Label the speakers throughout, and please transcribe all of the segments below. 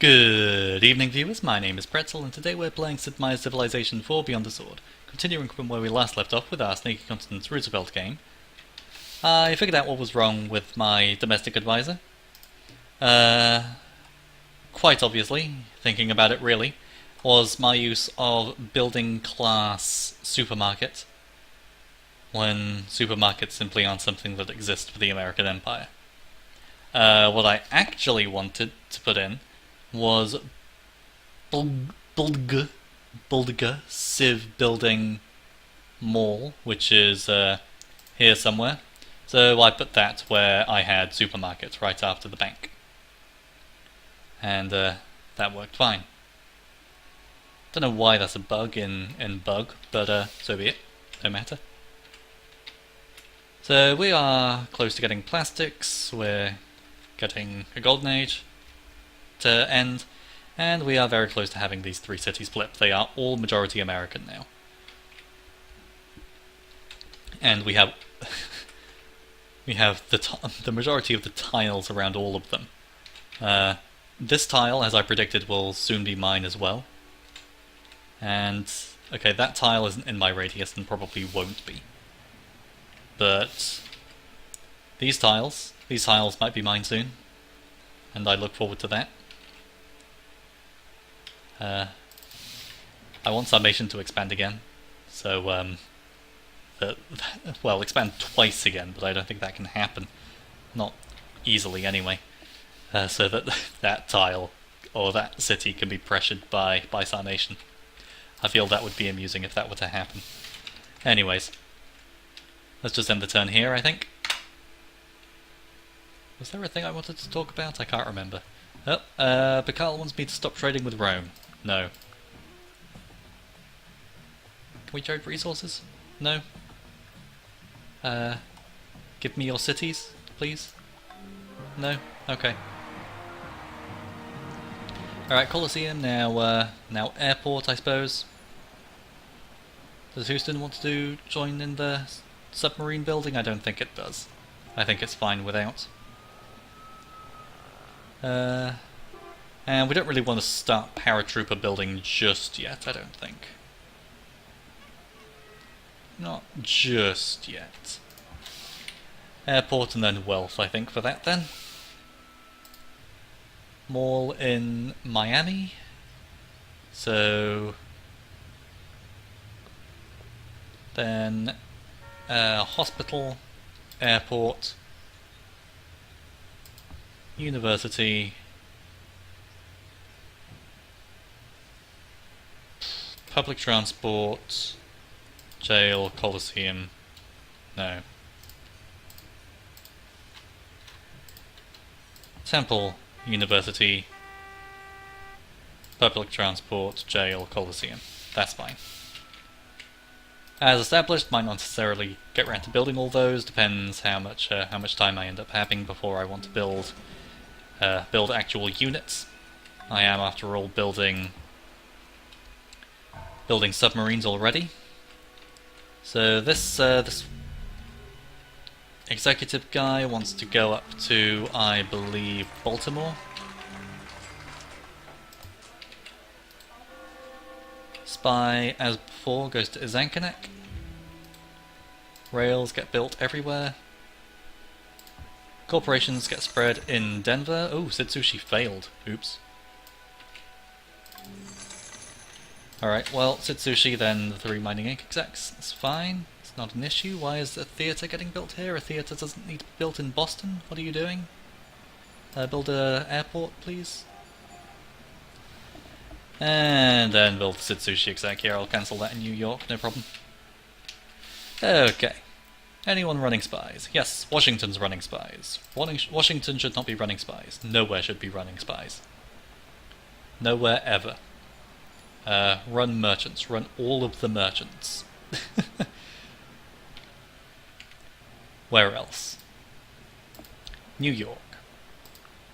Speaker 1: Good evening, viewers. My name is Pretzle, and today we're playing Sid Meier's Civilization 4 Beyond the Sword. Continuing from where we last left off with our Sneaky Continent's Roosevelt game, I figured out what was wrong with my domestic advisor. Quite obviously, thinking about it really, was my use of building class supermarket, when supermarkets simply aren't something that exists for the American Empire. What I actually wanted to put in was Bulga Civ Building Mall, which is here somewhere. So I put that where I had supermarkets right after the bank. And that worked fine. Don't know why that's a bug in Bug, but so be it. No matter. So we are close to getting plastics, we're getting a golden age to end, and we are very close to having these three cities flip. They are all majority American now. And we have we have the majority of the tiles around all of them. This tile, as I predicted, will soon be mine as well. And okay, that tile isn't in my radius and probably won't be. But these tiles might be mine soon, and I look forward to that. I want Summation to expand again, so well, expand twice again, but I don't think that can happen, not easily anyway. So that that tile or that city can be pressured by Summation. I feel that would be amusing if that were to happen. Anyways, let's just end the turn here, I think. Was there a thing I wanted to talk about? I can't remember. Oh, Bacall wants me to stop trading with Rome. No. Can we trade resources? No. Give me your cities, please. No? Okay. Alright, Colosseum, now airport, I suppose. Does Houston want to join in the submarine building? I don't think it does. I think it's fine without. And we don't really want to start paratrooper building just yet, I don't think. Not just yet. Airport and then wealth, I think, for that then. Mall in Miami. So then hospital, airport, university, public transport, jail, Colosseum, no. Temple, university, public transport, jail, Colosseum. That's fine. As established, might not necessarily get around to building all those. Depends how much time I end up having before I want to build actual units. I am, after all, building submarines already. So this executive guy wants to go up to, I believe, Baltimore. Spy, as before, goes to Izankanek. Rails get built everywhere. Corporations get spread in Denver. Oh, Sitsushi failed. Oops. Alright, well, Sitsushi, then the 3 mining ink execs. That's fine. It's not an issue. Why is a theatre getting built here? A theatre doesn't need to be built in Boston. What are you doing? Build a airport, please. And then build the Sitsushi exec here. I'll cancel that in New York, no problem. Okay. Anyone running spies? Yes, Washington's running spies. Washington should not be running spies. Nowhere should be running spies. Nowhere ever. Run merchants. Run all of the merchants. Where else? New York.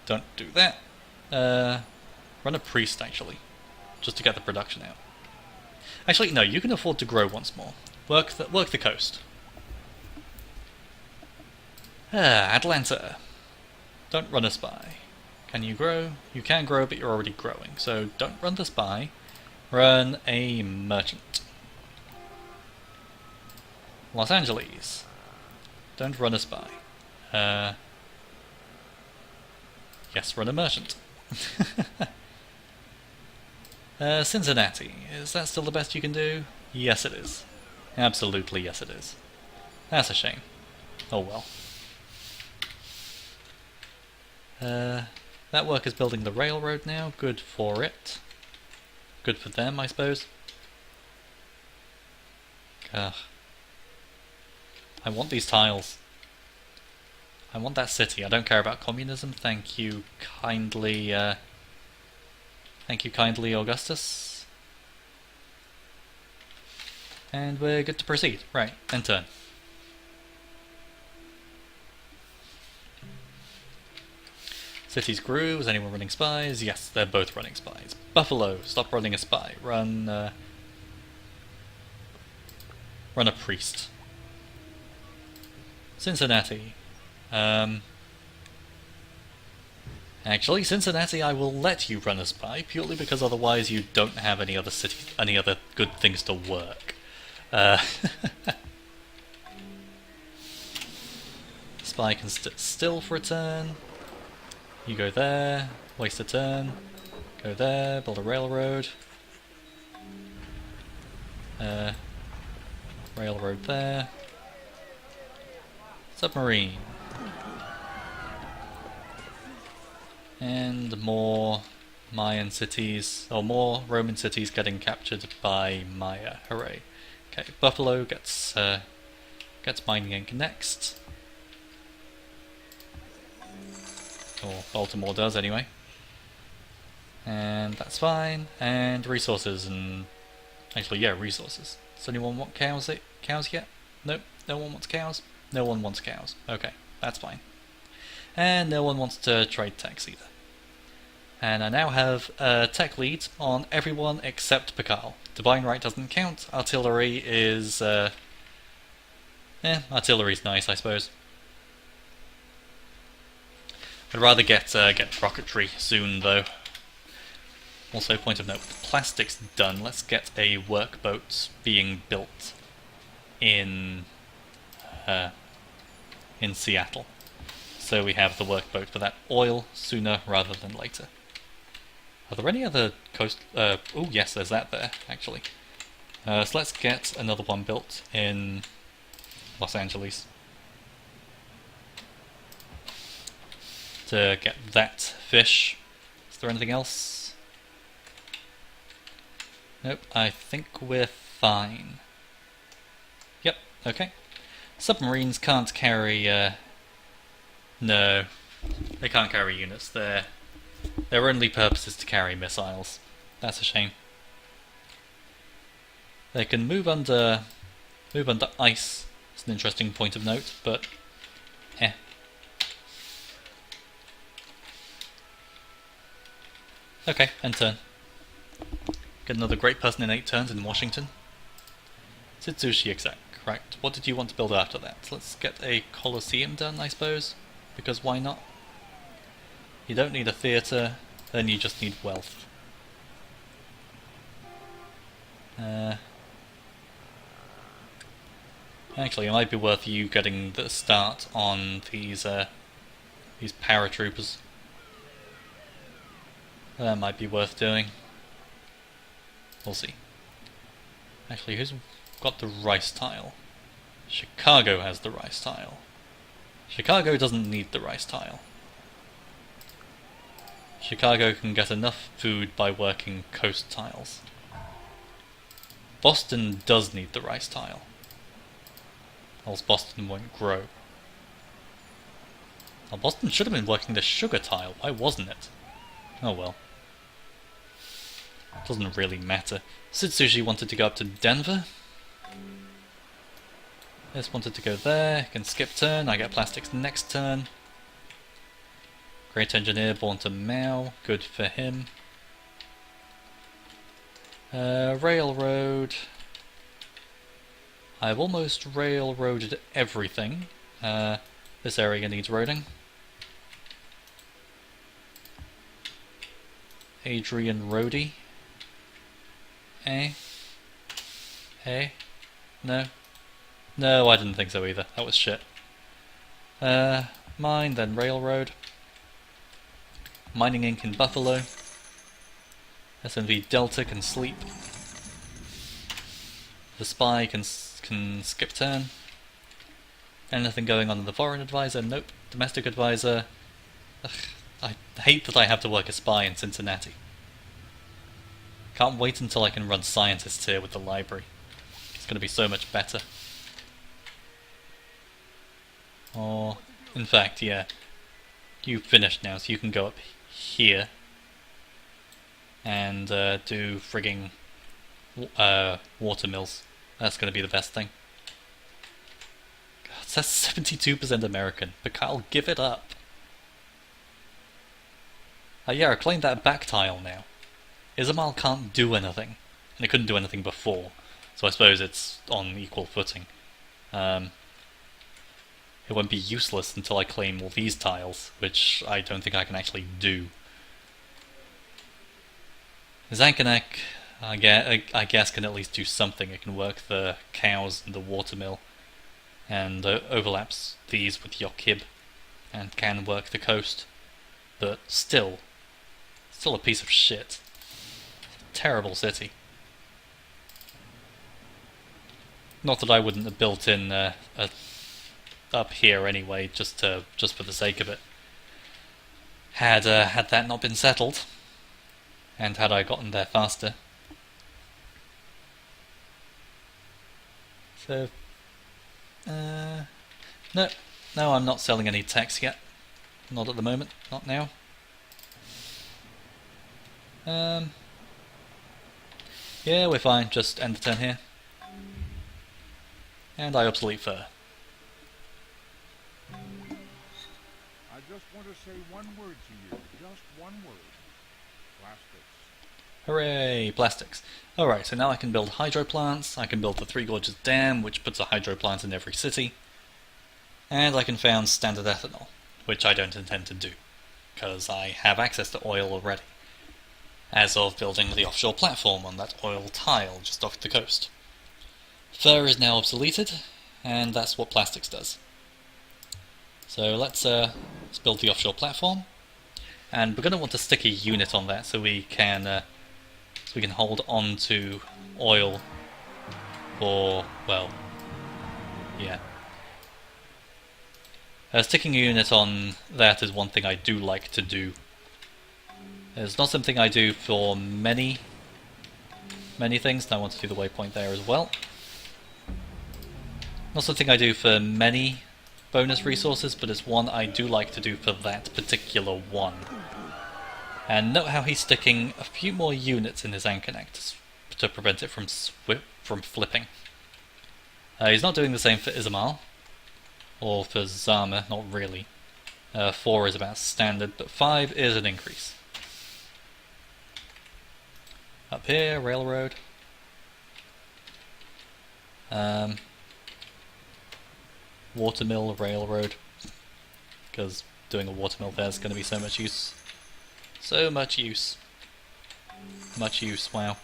Speaker 1: Don't do that. Run a priest, actually. Just to get the production out. Actually, no, you can afford to grow once more. Work the coast. Atlanta. Don't run a spy. Can you grow? You can grow, but you're already growing. So don't run this by. Run a merchant. Los Angeles. Don't run us by. Yes, run a merchant. Cincinnati. Is that still the best you can do? Yes, it is. Absolutely, yes, it is. That's a shame. Oh well. That work is building the railroad now. Good for it. Good for them, I suppose. Ugh. I want these tiles. I want that city. I don't care about communism. Thank you kindly, Augustus. And we're good to proceed. Right, end turn. Cities grew. Is anyone running spies? Yes, they're both running spies. Buffalo, stop running a spy. Run a priest. Cincinnati. Actually, Cincinnati, I will let you run a spy purely because otherwise you don't have any other good things to work. Spy can sit still for a turn. You go there, waste a turn. Go there, build a railroad. Railroad there. Submarine. And more Mayan cities, or more Roman cities getting captured by Maya. Hooray. Okay, Buffalo gets mining ink next. Or Baltimore does anyway. And that's fine. And resources and actually yeah, resources. Does anyone want cows yet? Nope, no one wants cows. No one wants cows. Okay, that's fine. And no one wants to trade techs either. And I now have tech leads on everyone except Pakal. Divine Right doesn't count. Artillery is artillery's nice, I suppose. I'd rather get rocketry soon, though. Also, point of note, the plastic's done. Let's get a workboat being built in Seattle. So we have the workboat for that oil sooner rather than later. Are there any other coast... oh yes, there's that there, actually. So let's get another one built in Los Angeles. To get that fish. Is there anything else? Nope, I think we're fine. Yep, okay. Submarines can't carry, no, they can't carry units. Their only purpose is to carry missiles. That's a shame. They can move under ice. It's an interesting point of note, but Okay, end turn. Get another great person in 8 turns in Washington. Sitsushi exec, correct. What did you want to build after that? Let's get a Colosseum done, I suppose, because why not? You don't need a theatre, then you just need wealth. Actually, it might be worth you getting the start on these paratroopers. That might be worth doing. We'll see. Actually, who's got the rice tile? Chicago has the rice tile. Chicago doesn't need the rice tile. Chicago can get enough food by working coast tiles. Boston does need the rice tile. Else Boston won't grow. Well, Boston should have been working the sugar tile. Why wasn't it? Oh well. Doesn't really matter. Sitsushi wanted to go up to Denver. This wanted to go there. Can skip turn. I get plastics next turn. Great engineer born to Mao. Good for him. Railroad. I've almost railroaded everything. This area needs roading. Adrian Rhodey. Eh? Eh? No? No, I didn't think so either. That was shit. Mine, then Railroad. Mining Inc. in Buffalo. SNV Delta can sleep. The Spy can skip turn. Anything going on in the Foreign Advisor? Nope. Domestic Advisor. Ugh, I hate that I have to work a spy in Cincinnati. Can't wait until I can run scientists here with the library. It's going to be so much better. Or, in fact, yeah. You've finished now, so you can go up here and do frigging water mills. That's going to be the best thing. God, that's 72% American. But Kyle, give it up. Yeah, I claimed that back tile now. Ismail can't do anything, and it couldn't do anything before, so I suppose it's on equal footing. It won't be useless until I claim all these tiles, which I don't think I can actually do. Zankanek, I guess, can at least do something. It can work the cows and the watermill, and overlaps these with Yokhib, and can work the coast, but still a piece of shit. Terrible city. Not that I wouldn't have built in up here anyway, just for the sake of it. Had that not been settled, and had I gotten there faster. So, no, I'm not selling any techs yet. Not at the moment. Not now. Yeah, we're fine. Just end the turn here. And I obsolete fur.
Speaker 2: I just want to say one word to you. Just one word. Plastics.
Speaker 1: Hooray! Plastics. Alright, so now I can build hydro plants. I can build the Three Gorges Dam, which puts a hydro plant in every city. And I can found standard ethanol, which I don't intend to do, because I have access to oil already, as of building the offshore platform on that oil tile just off the coast. Fur is now obsoleted, and that's what plastics does. So let's build the offshore platform, and we're going to want to stick a unit on that so we can hold on to oil for, well, yeah. Sticking a unit on that is one thing I do like to do. It's not something I do for many things, and I want to do the waypoint there as well. Not something I do for many bonus resources, but it's one I do like to do for that particular one. And note how he's sticking a few more units in his Anchorneck to prevent it from flipping. He's not doing the same for Ismail, or for Zama, not really. 4 is about standard, but 5 is an increase. Up here, railroad. Watermill, railroad. Because doing a watermill there is going to be so much use. So much use. Much use, wow.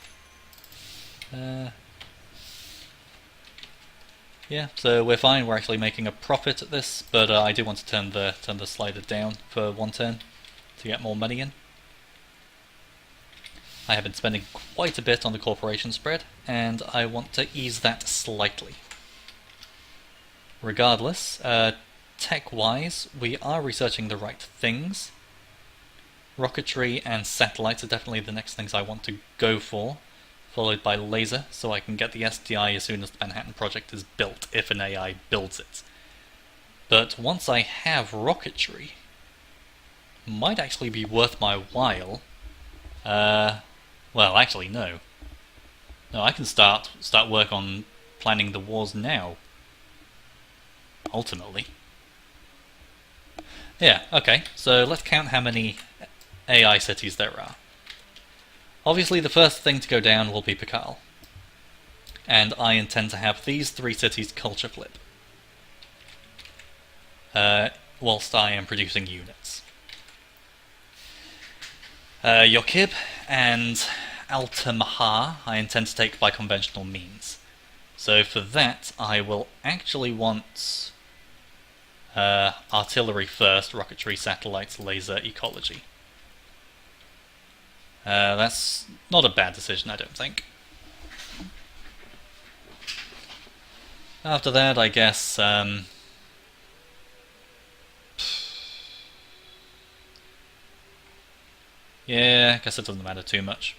Speaker 1: Yeah, so we're fine, we're actually making a profit at this, but I do want to turn the slider down for one turn to get more money in. I have been spending quite a bit on the corporation spread, and I want to ease that slightly. Regardless, tech-wise, we are researching the right things. Rocketry and satellites are definitely the next things I want to go for, followed by laser, so I can get the SDI as soon as the Manhattan Project is built, if an AI builds it. But once I have rocketry, might actually be worth my while. Well, actually, no. No, I can start work on planning the wars now. Ultimately. Yeah, okay, so let's count how many AI cities there are. Obviously, the first thing to go down will be Pakal. And I intend to have these 3 cities culture flip. Whilst I am producing units. Yokib and Altamaha I intend to take by conventional means. So for that, I will actually want artillery first, rocketry, satellites, laser, ecology. That's not a bad decision, I don't think. After that, I guess, yeah, I guess it doesn't matter too much.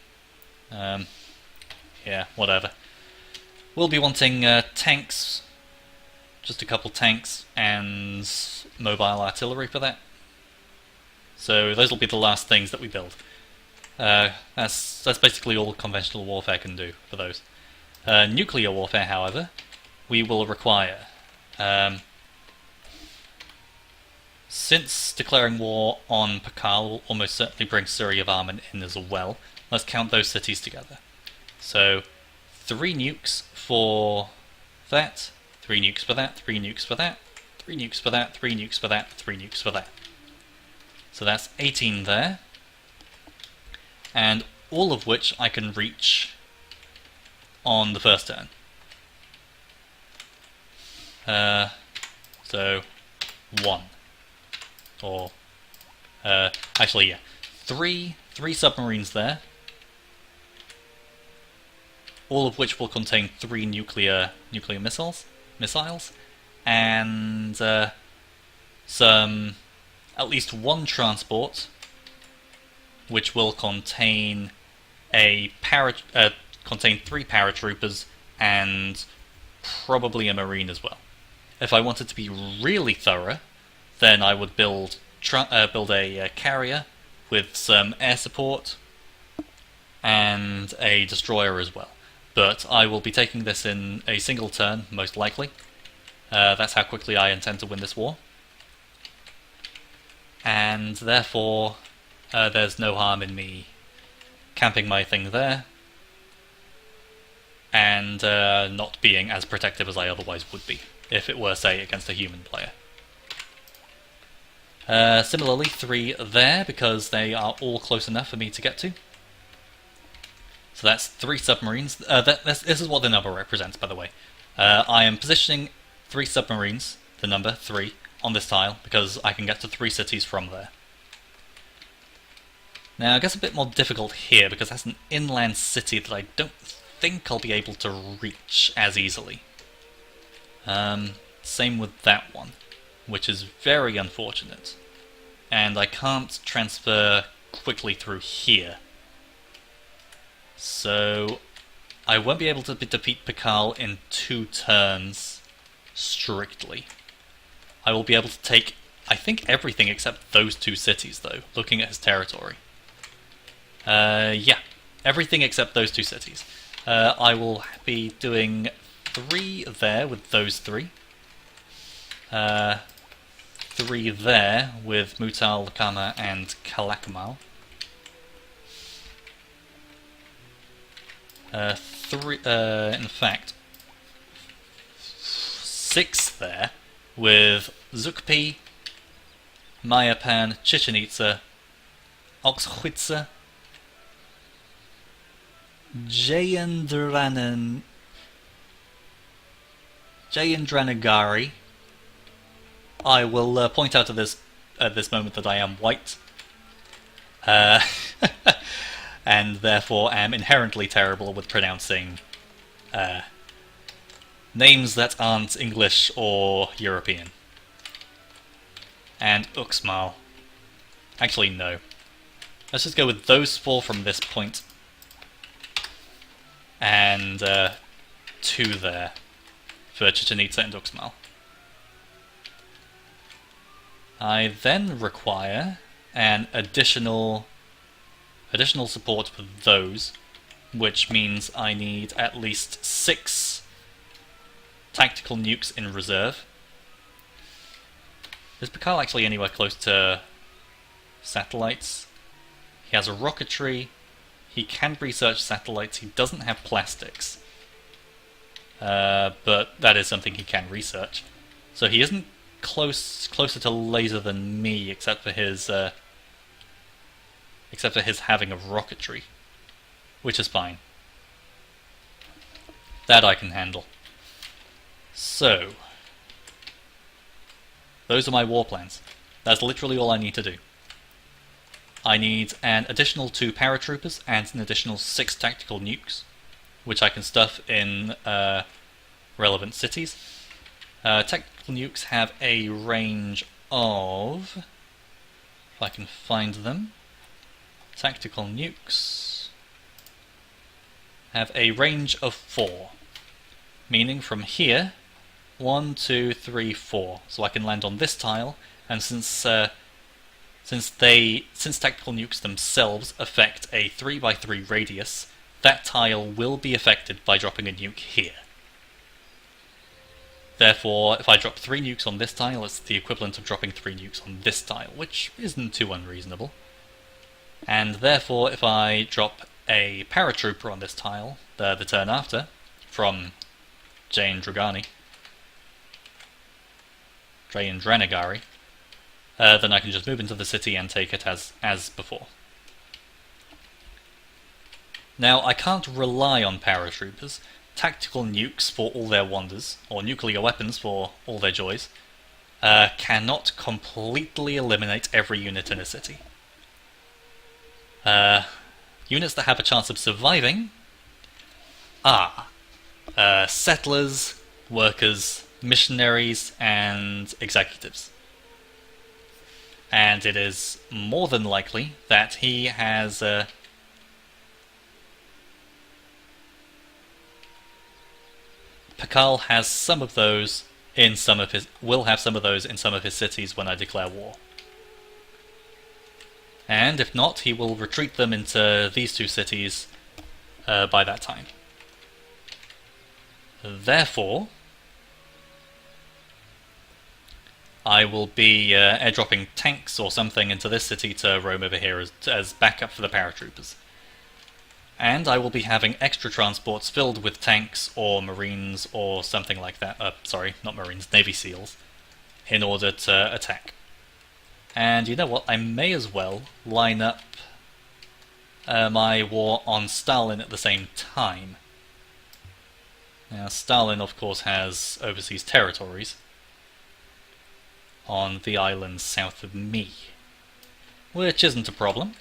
Speaker 1: Yeah, whatever. We'll be wanting tanks, just a couple tanks, and mobile artillery for that. So those will be the last things that we build. That's basically all conventional warfare can do for those. Nuclear warfare, however, we will require. Since declaring war on Pakal will almost certainly bring Surya Varman in as well, let's count those cities together. So, 3 nukes for that, 3 nukes for that, 3 nukes for that, 3 nukes for that, 3 nukes for that, 3 nukes for that. So that's 18 there, and all of which I can reach on the first turn. So, 1. Or, actually, yeah, three submarines there, all of which will contain 3 nuclear missiles, and some, at least 1 transport, which will contain contain 3 paratroopers and probably a marine as well. If I wanted to be really thorough, then I would build a carrier with some air support and a destroyer as well. But I will be taking this in a single turn, most likely. That's how quickly I intend to win this war. And therefore, there's no harm in me camping my thing there and not being as protective as I otherwise would be if it were, say, against a human player. Similarly, 3 there, because they are all close enough for me to get to. So that's 3 submarines. This is what the number represents, by the way. I am positioning 3 submarines, the number 3, on this tile, because I can get to 3 cities from there. Now, it gets a bit more difficult here, because that's an inland city that I don't think I'll be able to reach as easily. Same with that one, which is very unfortunate. And I can't transfer quickly through here. So, I won't be able to defeat Pakal in 2 turns, strictly. I will be able to take, I think, everything except those 2 cities, though, looking at his territory. Yeah, everything except those 2 cities. I will be doing 3 there with those 3. 3 there with Mutal, Kama, and Kalakamal. In fact, 6 there with Zukpi, Mayapan, Chichen Itza, Oxchwitza, Jayendranagari. I will point out at this moment that I am white, and therefore am inherently terrible with pronouncing names that aren't English or European. And Uxmal. Actually, no. Let's just go with those 4 from this point, and 2 there for Chichen Itza and Uxmal. I then require an additional support for those, which means I need at least 6 tactical nukes in reserve. Is Pakal actually anywhere close to satellites? He has a rocketry, he can research satellites, he doesn't have plastics. But that is something he can research. So he isn't closer to laser than me, except for his except for his having of rocketry, which is fine. That I can handle. So, those are my war plans. That's literally all I need to do. I need an additional 2 paratroopers and an additional 6 tactical nukes, which I can stuff in relevant cities. Tactical nukes have a range of... if I can find them... Tactical nukes have a range of 4, meaning from here, 1, 2, 3, 4. So I can land on this tile, and since tactical nukes themselves affect a 3x3 radius, that tile will be affected by dropping a nuke here. Therefore, if I drop 3 nukes on this tile, it's the equivalent of dropping 3 nukes on this tile, which isn't too unreasonable. And therefore, if I drop a paratrooper on this tile, the turn after, from Drain Dragani, then I can just move into the city and take it as before. Now, I can't rely on paratroopers. Tactical nukes, for all their wonders, or nuclear weapons for all their joys, cannot completely eliminate every unit in a city. Units that have a chance of surviving are settlers, workers, missionaries, and executives. And it is more than likely that he has... Pakal has some of those in some of his... will have some of those in some of his cities when I declare war. And if not, he will retreat them into these 2 cities by that time. Therefore, I will be airdropping tanks or something into this city to roam over here as backup for the paratroopers. And I will be having extra transports filled with tanks or marines or something like that. Sorry, not marines, Navy SEALs, in order to attack. And you know what, I may as well line up my war on Stalin at the same time. Now, Stalin, of course, has overseas territories on the islands south of me, which isn't a problem.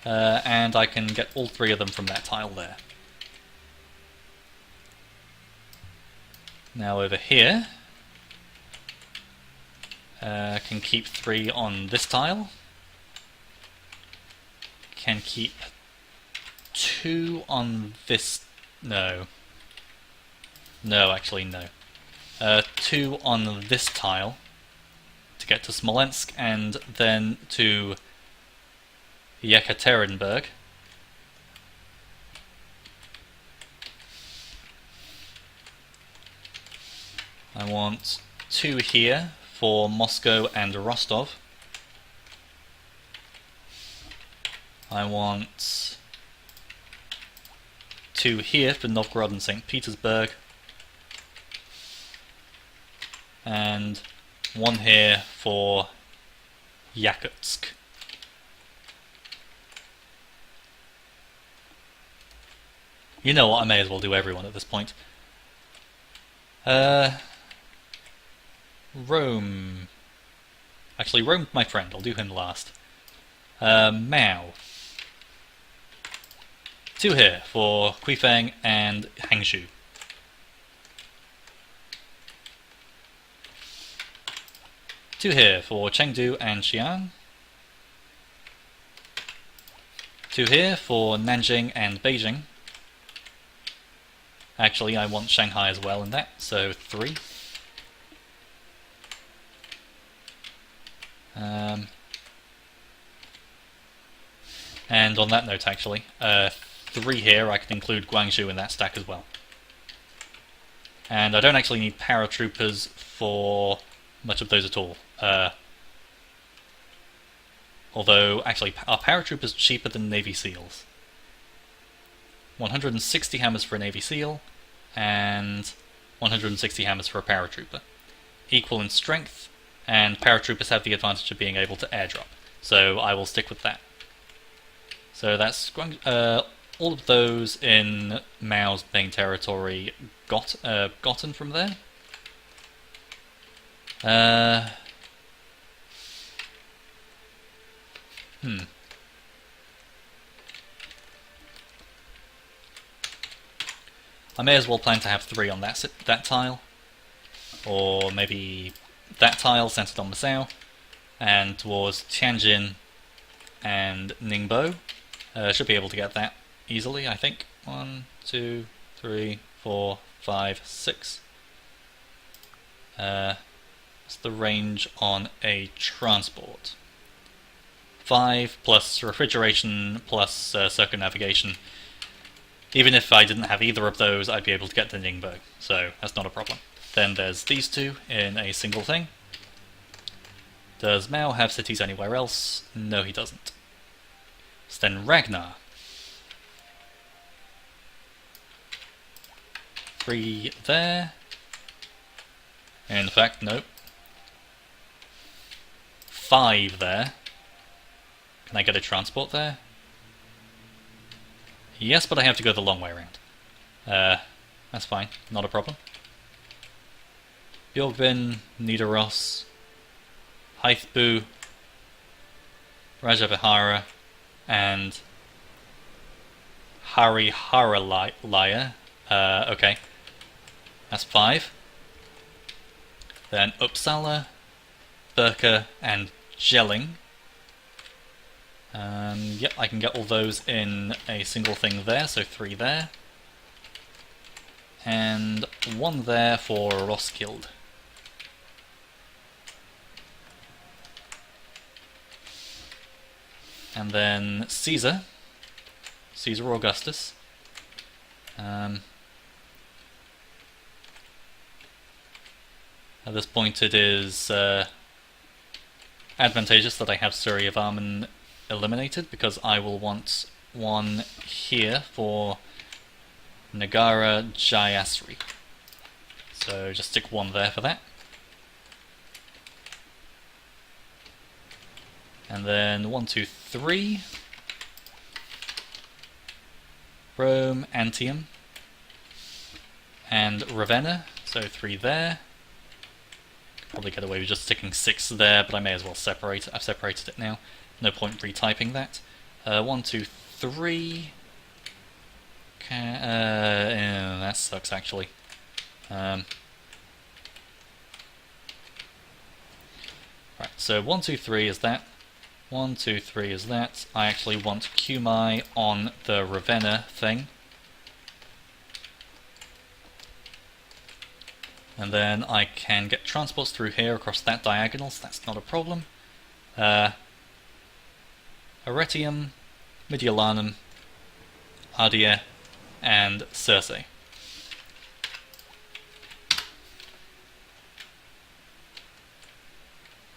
Speaker 1: And I can get all 3 of them from that tile there. Now over here, can keep 3 on this tile. Can keep 2 on this... no. No, actually no. 2 on this tile to get to Smolensk and then to Yekaterinburg. I want 2 here for Moscow and Rostov. I want 2 here for Novgorod and St. Petersburg. And 1 here for Yakutsk. You know what, I may as well do everyone at this point. Rome. Actually, Rome's my friend, I'll do him last. Mao. 2 here for Quifeng and Hangzhou. Two here for Chengdu and Xi'an. 2 here for Nanjing and Beijing. Actually, I want Shanghai as well in that, so 3. And on that note, actually, 3 here, I can include Guangzhou in that stack as well. And I don't actually need paratroopers for much of those at all. Although, actually, are paratroopers cheaper than Navy SEALs? 160 hammers for a Navy SEAL, and 160 hammers for a paratrooper. Equal in strength, and paratroopers have the advantage of being able to airdrop. So I will stick with that. So that's all of those in Mao's main territory gotten from there. I may as well plan to have 3 on that tile, or maybe that tile centered on Masao, and towards Tianjin and Ningbo. Should be able to get that easily, I think. 1, 2, 3, 4, 5, 6. What's the range on a transport? 5 plus refrigeration plus circumnavigation. Even if I didn't have either of those, I'd be able to get the Ningbo, so that's not a problem. Then there's these 2 in a single thing. Does Mao have cities anywhere else? No, he doesn't. So then Ragnar. 3 there. In fact, nope. 5 there. Can I get a transport there? Yes, but I have to go the long way around. That's fine, not a problem. Bjorgvin, Nidaros, Hythbu, Rajavihara, and Hariharalaya. Okay. That's 5. Then Uppsala, Birka, and Jelling. Yep, I can get all those in a single thing there, so 3 there. And 1 there for Roskilde. And then Caesar Augustus. At this point it is advantageous that I have Suryavarman eliminated, because I will want 1 here for Nagara Jayasri. So just stick 1 there for that. And then 1, 2, 3. Rome, Antium, and Ravenna. So 3 there. Probably get away with just sticking 6 there, but I may as well separate it. I've separated it now. No point retyping that. 1, 2, 3. That sucks, actually. Right, so 1, 2, 3 is that. 1, 2, 3 is that. I actually want Kumai on the Ravenna thing. And then I can get transports through here across that diagonal, so that's not a problem. Arretium, Mediolanum, Ardea, and Circe.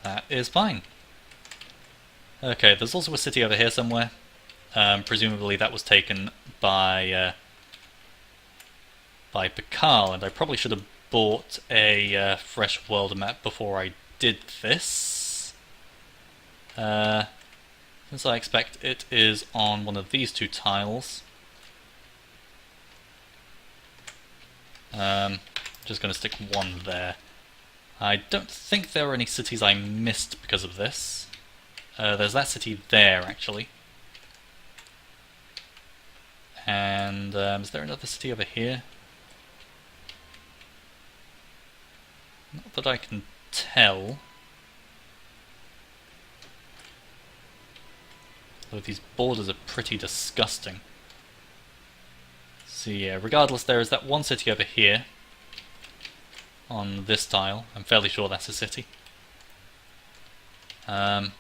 Speaker 1: That is fine. Okay, there's also a city over here somewhere. Presumably that was taken by Pakal, and I probably should have bought a fresh world map before I did this. Since I expect it is on one of these 2 tiles. Just going to stick 1 there. I don't think there are any cities I missed because of this. There's that city there, actually. And is there another city over here? Not that I can tell. Though these borders are pretty disgusting. So yeah, regardless, there is that 1 city over here on this tile. I'm fairly sure that's a city. That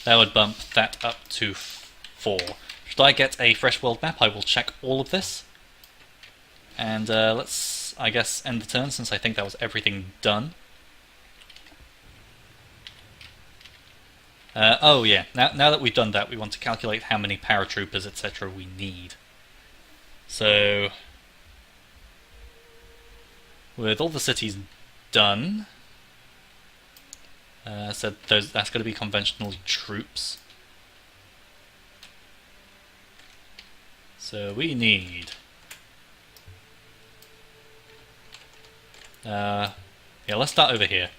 Speaker 1: would bump that up to 4. Should I get a fresh world map, I will check all of this. And let's, I guess, end the turn, since I think that was everything done. Oh yeah, now that we've done that, we want to calculate how many paratroopers, etc. we need. So, with all the cities done, So that's going to be conventional troops. So we need... yeah, let's start over here.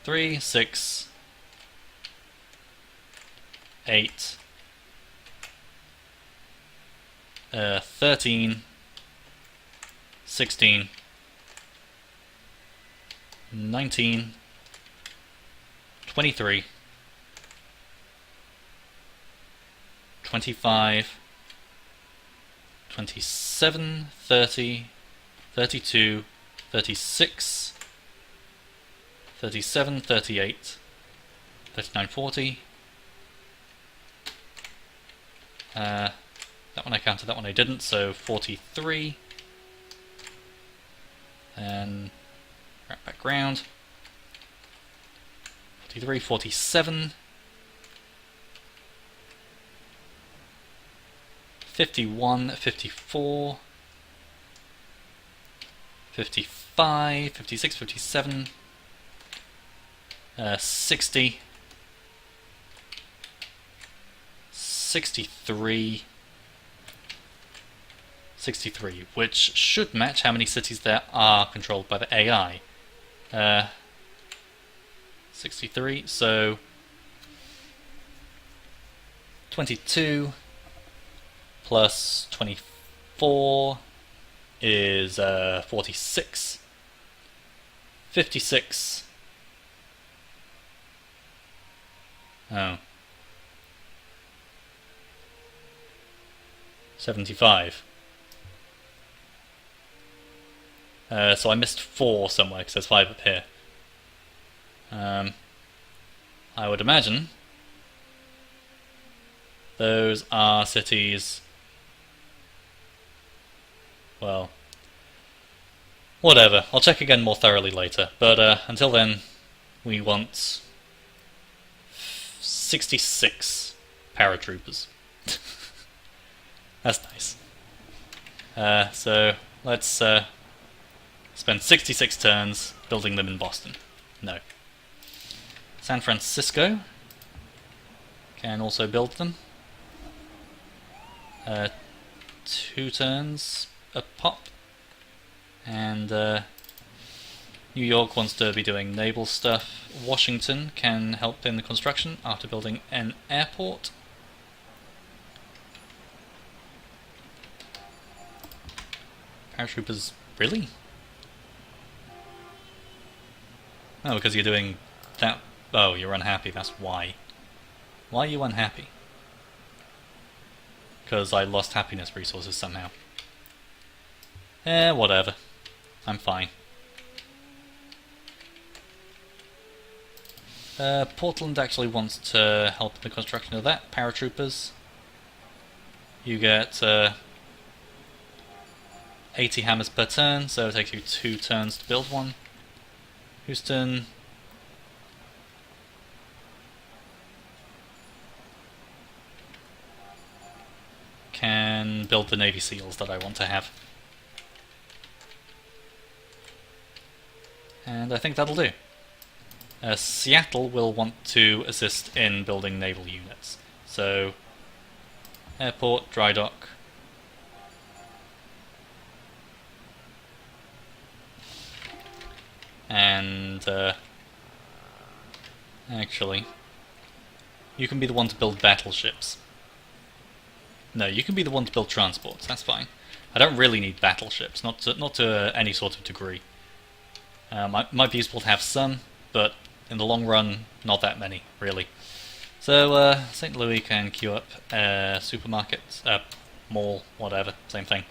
Speaker 1: 3, 6, 8, 13, 16, 19, 23, 25, 27, 30, 32, 36, 37, 38, 39, 40. That one I counted, that one I didn't, so 43. And right back round. 43, 47. 51, 54. 55, 56, 57. 60. 63. 63, which should match how many cities there are controlled by the AI. 63, so 22 plus 24 is 46. 56. Oh. 75. So I missed 4 somewhere because there's 5 up here. I would imagine those are cities. Well, whatever. I'll check again more thoroughly later. But until then, we want 66 paratroopers. That's nice. So let's spend 66 turns building them in Boston. No. San Francisco can also build them. 2 turns a pop. And New York wants to be doing naval stuff. Washington can help in the construction after building an airport. Paratroopers, really? Oh, because you're doing that. Oh, you're unhappy, that's why. Why are you unhappy? Because I lost happiness resources somehow. Whatever. I'm fine. Portland actually wants to help in the construction of that. Paratroopers. You get 80 hammers per turn, so it takes you 2 turns to build one. Houston. Can build the Navy SEALs that I want to have. And I think that'll do. Seattle will want to assist in building naval units. So, airport, dry dock. And, actually, you can be the one to build battleships. No, you can be the one to build transports, that's fine. I don't really need battleships, not to any sort of degree. Might be useful to have some, but in the long run, not that many, really. So, St. Louis can queue up supermarket, mall, whatever, same thing.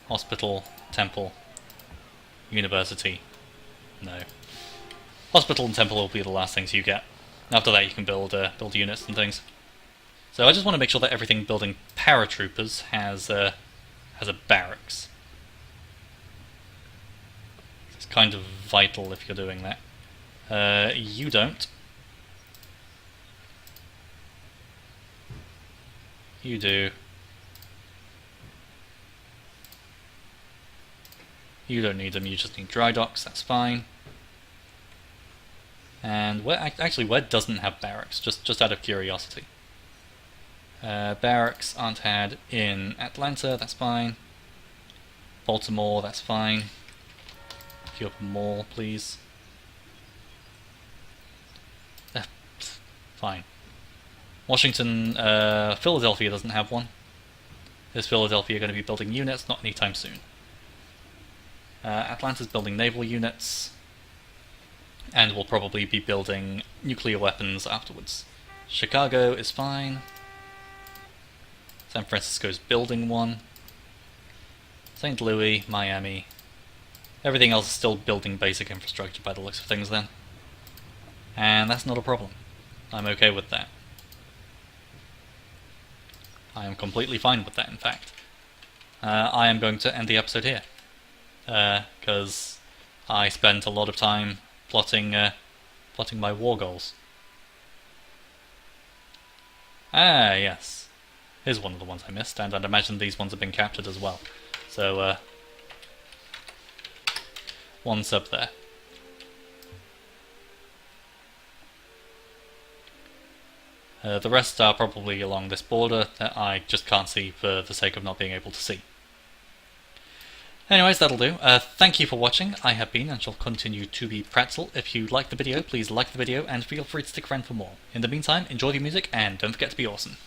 Speaker 1: Hospital, temple, university, no. Hospital and temple will be the last things you get. After that you can build units and things. So I just want to make sure that everything building paratroopers has a barracks. It's kind of vital if you're doing that. You don't. You do. You don't need them, you just need dry docks, that's fine. And where doesn't have barracks? Just out of curiosity. Barracks aren't had in Atlanta, that's fine. Baltimore, that's fine. If you have a mall, please. Fine. Washington, Philadelphia doesn't have one. Is Philadelphia going to be building units? Not anytime soon. Atlanta's building naval units. And will probably be building nuclear weapons afterwards. Chicago is fine. San Francisco's building one. St. Louis, Miami. Everything else is still building basic infrastructure by the looks of things then. And that's not a problem. I'm okay with that. I am completely fine with that, in fact. I am going to end the episode here. Because I spent a lot of time plotting my war goals. Ah, yes. Here's one of the ones I missed, and I'd imagine these ones have been captured as well. So, one sub there. The rest are probably along this border that I just can't see for the sake of not being able to see. Anyways, that'll do. Thank you for watching. I have been and shall continue to be Pretzle. If you liked the video, please like the video and feel free to stick around for more. In the meantime, enjoy the music and don't forget to be awesome.